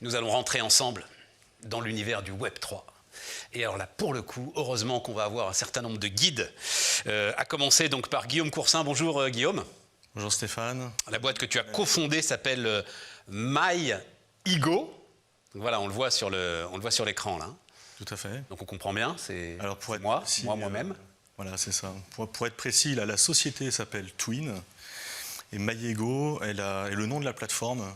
Nous allons rentrer ensemble dans l'univers du Web 3. Et alors là, pour le coup, heureusement qu'on va avoir un certain nombre de guides, à commencer donc par Guillaume Coursin. Bonjour Guillaume. Bonjour Stéphane. La boîte que tu as cofondée s'appelle MyEgo. Donc voilà, on le voit sur l'écran là. Tout à fait. Donc on comprend bien, c'est précis, moi-même. Voilà, c'est ça. Pour être précis, là, la société s'appelle Twin et MyEgo est le nom de la plateforme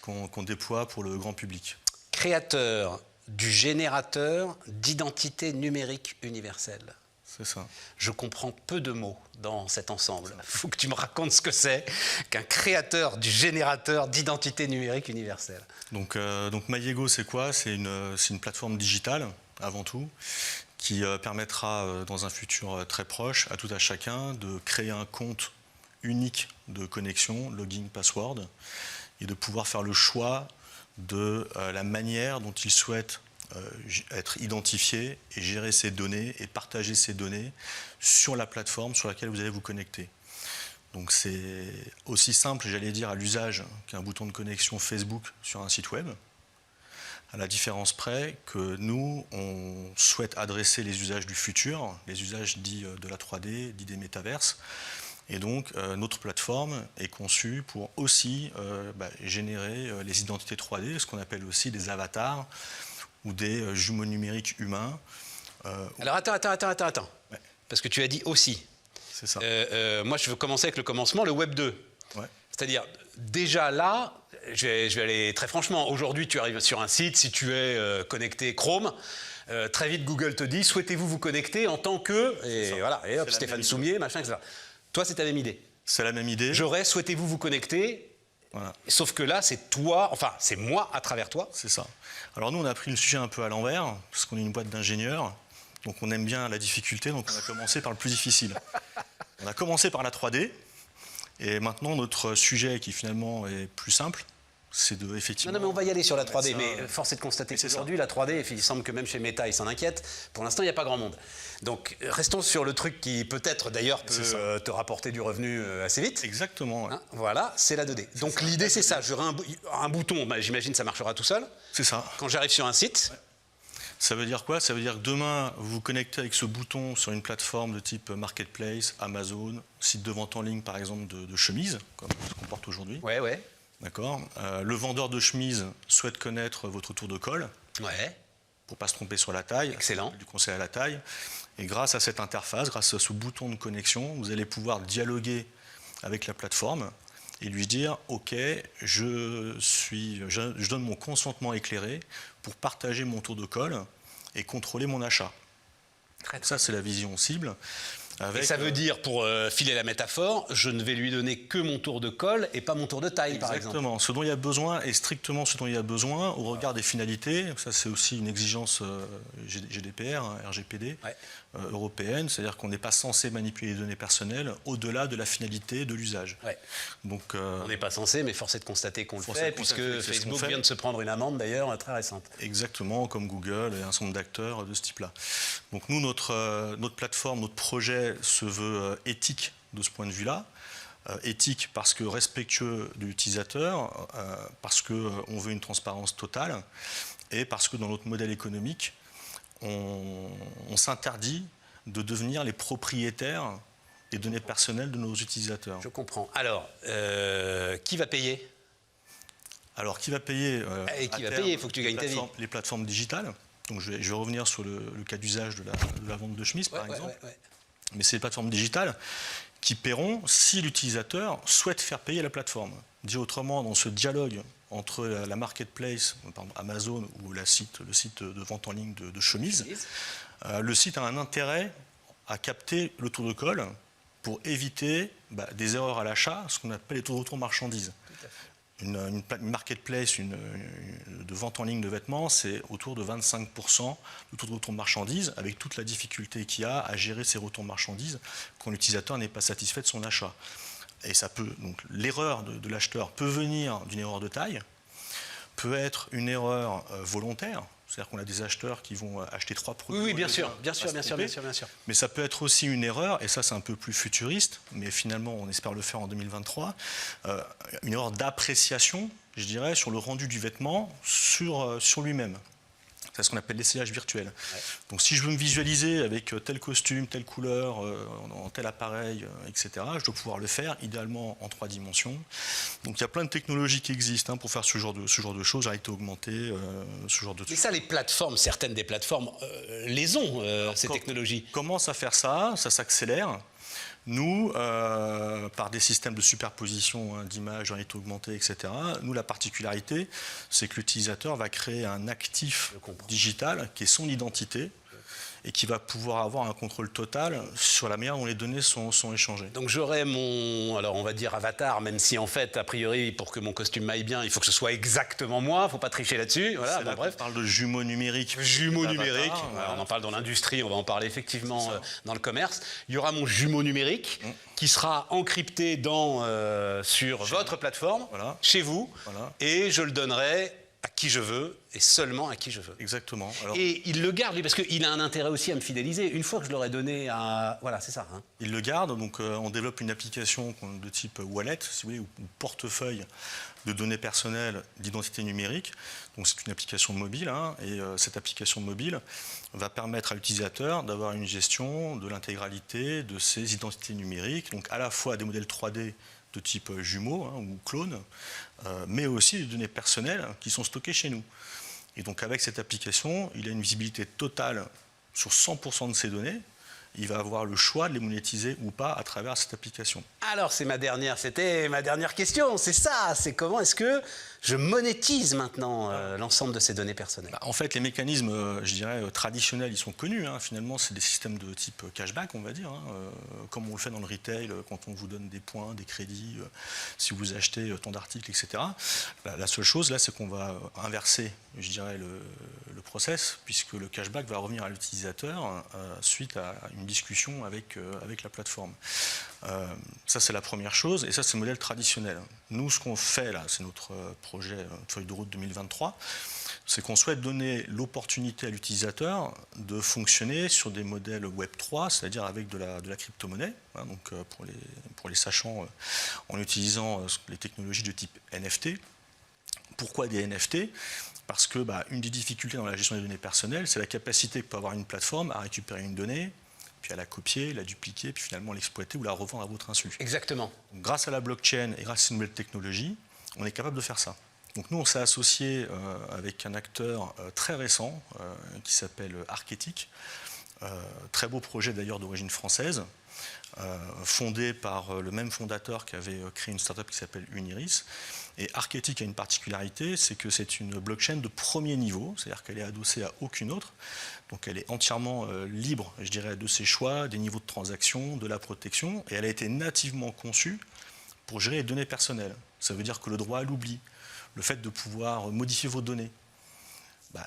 qu'on déploie pour le grand public. Créateur du générateur d'identité numérique universelle. C'est ça. Je comprends peu de mots dans cet ensemble. Il faut que tu me racontes ce que c'est qu'un créateur du générateur d'identité numérique universelle. Donc MyEgo, c'est quoi? C'est une plateforme digitale, avant tout, qui permettra dans un futur très proche à tout à chacun de créer un compte unique de connexion, login, password, et de pouvoir faire le choix de la manière dont il souhaite être identifié et gérer ses données et partager ses données sur la plateforme sur laquelle vous allez vous connecter. Donc c'est aussi simple, j'allais dire, à l'usage qu'un bouton de connexion Facebook sur un site web, à la différence près que nous, on souhaite adresser les usages du futur, les usages dits de la 3D, dits des métaverses. Et donc, notre plateforme est conçue pour aussi générer les identités 3D, ce qu'on appelle aussi des avatars ou des jumeaux numériques humains. Alors attends. Ouais. Parce que tu as dit aussi. C'est ça. Moi, je veux commencer avec le commencement, le Web 2. Ouais. C'est-à-dire, déjà là, je vais aller très franchement. Aujourd'hui, tu arrives sur un site, si tu es connecté Chrome, très vite Google te dit, souhaitez-vous vous connecter en tant que... Et voilà, et hop, Stéphane Soumier, machin, etc. Toi, c'est ta même idée. C'est la même idée. J'aurais, souhaitez-vous vous connecter. Voilà. Sauf que là, c'est toi, enfin, c'est moi à travers toi. C'est ça. Alors nous, on a pris le sujet un peu à l'envers, parce qu'on est une boîte d'ingénieurs, donc on aime bien la difficulté, donc on a commencé par le plus difficile. On a commencé par la 3D, et maintenant notre sujet qui finalement est plus simple, c'est de effectivement... Non, mais on va y aller sur la 3D, mais force est de constater qu'aujourd'hui, ça. la 3D, il semble que même chez Meta, ils s'en inquiètent. Pour l'instant, il n'y a pas grand monde. Donc, restons sur le truc qui peut-être d'ailleurs peut te rapporter du revenu assez vite. Exactement. Ouais. Hein, voilà, c'est la 2D. Donc l'idée, c'est ça. J'aurai un bouton, j'imagine ça marchera tout seul. C'est ça. Quand j'arrive sur un site... Ouais. Ça veut dire quoi? Ça veut dire que demain, vous vous connectez avec ce bouton sur une plateforme de type Marketplace, Amazon, site de vente en ligne par exemple de chemises, comme ce qu'on porte aujourd'hui. Ouais. D'accord. Le vendeur de chemises souhaite connaître votre tour de colle. Ouais. Pour ne pas se tromper sur la taille. Excellent. Du conseil à la taille. Et grâce à cette interface, grâce à ce bouton de connexion, vous allez pouvoir dialoguer avec la plateforme et lui dire « Ok, je donne mon consentement éclairé pour partager mon tour de colle et contrôler mon achat. » Ça, c'est la vision cible. Et ça veut dire, pour filer la métaphore, je ne vais lui donner que mon tour de colle et pas mon tour de taille, par exemple. Exactement. Ce dont il y a besoin est strictement ce dont il y a besoin au regard des finalités. Ça, c'est aussi une exigence GDPR, RGPD, européenne. C'est-à-dire qu'on n'est pas censé manipuler les données personnelles au-delà de la finalité de l'usage. Ouais. Donc, on n'est pas censé, mais force est de constater qu'on le fait, puisque Facebook vient de se prendre une amende, d'ailleurs, très récente. Exactement, comme Google et un certain nombre d'acteurs de ce type-là. Donc nous, notre plateforme, notre projet se veut éthique de ce point de vue-là. Éthique parce que respectueux de l'utilisateur, parce qu'on veut une transparence totale et parce que dans notre modèle économique, on s'interdit de devenir les propriétaires des données personnelles de nos utilisateurs. Je comprends. Alors, qui va payer? Alors, qui va payer et qui va payer? Il faut que tu gagnes ta vie. Les plateformes digitales. Donc, je vais revenir sur le cas d'usage de la vente de chemises, par exemple. Mais c'est les plateformes digitales qui paieront si l'utilisateur souhaite faire payer la plateforme. Dit autrement, dans ce dialogue entre la marketplace, Amazon ou le site de vente en ligne de chemises, le site a un intérêt à capter le tour de colle pour éviter des erreurs à l'achat, ce qu'on appelle les taux de retour marchandises. Une marketplace de vente en ligne de vêtements, c'est autour de 25% de taux de retour de marchandises, avec toute la difficulté qu'il y a à gérer ces retours de marchandises quand l'utilisateur n'est pas satisfait de son achat. Et ça peut, donc l'erreur de l'acheteur peut venir d'une erreur de taille, peut être une erreur volontaire, C'est-à-dire qu'on a des acheteurs qui vont acheter 3 produits. Oui, bien sûr, bien sûr. Mais ça peut être aussi une erreur, et ça c'est un peu plus futuriste, mais finalement on espère le faire en 2023, une erreur d'appréciation, je dirais, sur le rendu du vêtement sur lui-même. C'est ce qu'on appelle l'essayage virtuel. Ouais. Donc si je veux me visualiser avec tel costume, telle couleur, en tel appareil, etc., je dois pouvoir le faire idéalement en 3 dimensions. Donc il y a plein de technologies qui existent pour faire ce genre de choses, réalité augmentée, ce genre de trucs. Mais ça, les plateformes, certaines des plateformes les ont, ces technologies. Commence à faire ça s'accélère. Nous, par des systèmes de superposition d'images, réalité augmentée, etc., nous, la particularité, c'est que l'utilisateur va créer un actif digital qui est son identité et qui va pouvoir avoir un contrôle total sur la manière dont les données sont échangées. Donc j'aurai mon, alors on va dire avatar, même si en fait, a priori, pour que mon costume m'aille bien, il faut que ce soit exactement moi, il ne faut pas tricher là-dessus. Voilà, bon, bref. On parle de jumeaux numériques. Jumeaux numériques, voilà. On en parle dans l'industrie, on va en parler effectivement dans le commerce. Il y aura mon jumeau numérique qui sera encrypté sur votre plateforme, chez vous, et je le donnerai à qui je veux et seulement à qui je veux. Exactement. Alors, et il le garde, lui, parce qu'il a un intérêt aussi à me fidéliser. Une fois que je l'aurai donné à... Voilà, c'est ça. Il le garde, donc on développe une application de type wallet, si vous voulez, ou portefeuille de données personnelles d'identité numérique. Donc c'est une application mobile, et cette application mobile va permettre à l'utilisateur d'avoir une gestion de l'intégralité de ses identités numériques, donc à la fois des modèles 3D de type jumeaux ou clones, mais aussi des données personnelles qui sont stockées chez nous. Et donc avec cette application, il a une visibilité totale sur 100% de ces données. Il va avoir le choix de les monétiser ou pas à travers cette application. Alors c'était ma dernière question, c'est ça, c'est comment est-ce que je monétise maintenant l'ensemble de ces données personnelles? En fait, les mécanismes, je dirais, traditionnels, ils sont connus. Finalement, c'est des systèmes de type cashback, on va dire, comme on le fait dans le retail, quand on vous donne des points, des crédits, si vous achetez tant d'articles, etc. La seule chose, là, c'est qu'on va inverser, je dirais, le process, puisque le cashback va revenir à l'utilisateur suite à une discussion avec la plateforme. Ça, c'est la première chose, et ça, c'est le modèle traditionnel. Nous, ce qu'on fait, là, c'est notre projet, notre feuille de route 2023, c'est qu'on souhaite donner l'opportunité à l'utilisateur de fonctionner sur des modèles Web3, c'est-à-dire avec de la crypto-monnaie, donc pour les sachants, en utilisant les technologies de type NFT. Pourquoi des NFT ? Parce que une des difficultés dans la gestion des données personnelles, c'est la capacité que peut avoir une plateforme à récupérer une donnée, puis à la copier, la dupliquer, puis finalement l'exploiter ou la revendre à votre insu. Exactement. Donc, grâce à la blockchain et grâce à ces nouvelles technologies, on est capable de faire ça. Donc nous, on s'est associé avec un acteur très récent qui s'appelle Arketic. Très beau projet d'ailleurs d'origine française, fondé par le même fondateur qui avait créé une startup qui s'appelle Uniris. Et Arketic a une particularité, c'est que c'est une blockchain de premier niveau, c'est-à-dire qu'elle est adossée à aucune autre. Donc elle est entièrement libre, je dirais, de ses choix, des niveaux de transaction, de la protection, et elle a été nativement conçue pour gérer les données personnelles. Ça veut dire que le droit à l'oubli, le fait de pouvoir modifier vos données,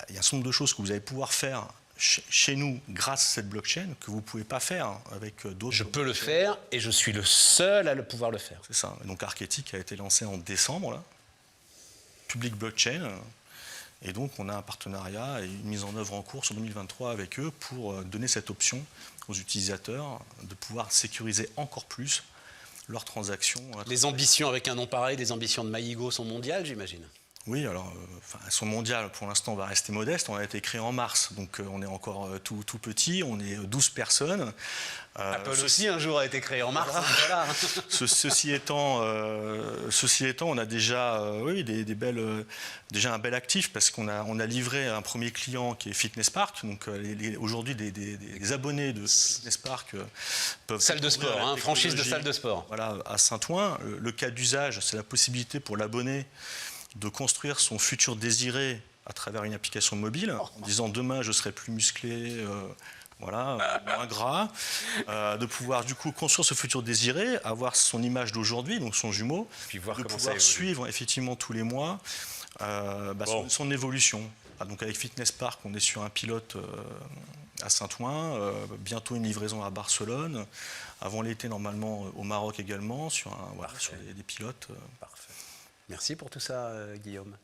il y a un certain nombre de choses que vous allez pouvoir faire chez nous grâce à cette blockchain que vous ne pouvez pas faire avec d'autres. Je peux le faire et je suis le seul à pouvoir le faire. C'est ça. Donc Arketic a été lancé en décembre, là. Public blockchain. Et donc on a un partenariat et une mise en œuvre en cours sur 2023 avec eux pour donner cette option aux utilisateurs de pouvoir sécuriser encore plus leurs transactions. Les ambitions avec un nom pareil, des ambitions de Maigo sont mondiales, j'imagine. Oui, alors, elles sont mondiales. Pour l'instant, on va rester modeste. On a été créé en mars, donc on est encore tout petit. On est 12 personnes. Apple aussi, un jour, a été créé en mars. Voilà. Ceci étant, on a déjà, déjà un bel actif parce qu'on a livré un premier client qui est Fitness Park. Donc, aujourd'hui, des abonnés de Fitness Park peuvent... Salle de sport, franchise de salle de sport. Voilà, à Saint-Ouen. Le cas d'usage, c'est la possibilité pour l'abonné de construire son futur désiré à travers une application mobile, en disant demain je serai plus musclé, moins gras, de pouvoir du coup construire ce futur désiré, avoir son image d'aujourd'hui, donc son jumeau, puis voir de comment pouvoir suivre effectivement tous les mois son évolution. Donc avec Fitness Park, on est sur un pilote à Saint-Ouen, bientôt une livraison à Barcelone, avant l'été normalement au Maroc également, sur des pilotes. Parfait. Merci pour tout ça, Guillaume.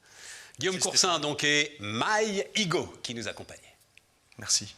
Guillaume Coursin, donc, et MyEgo qui nous accompagne. Merci.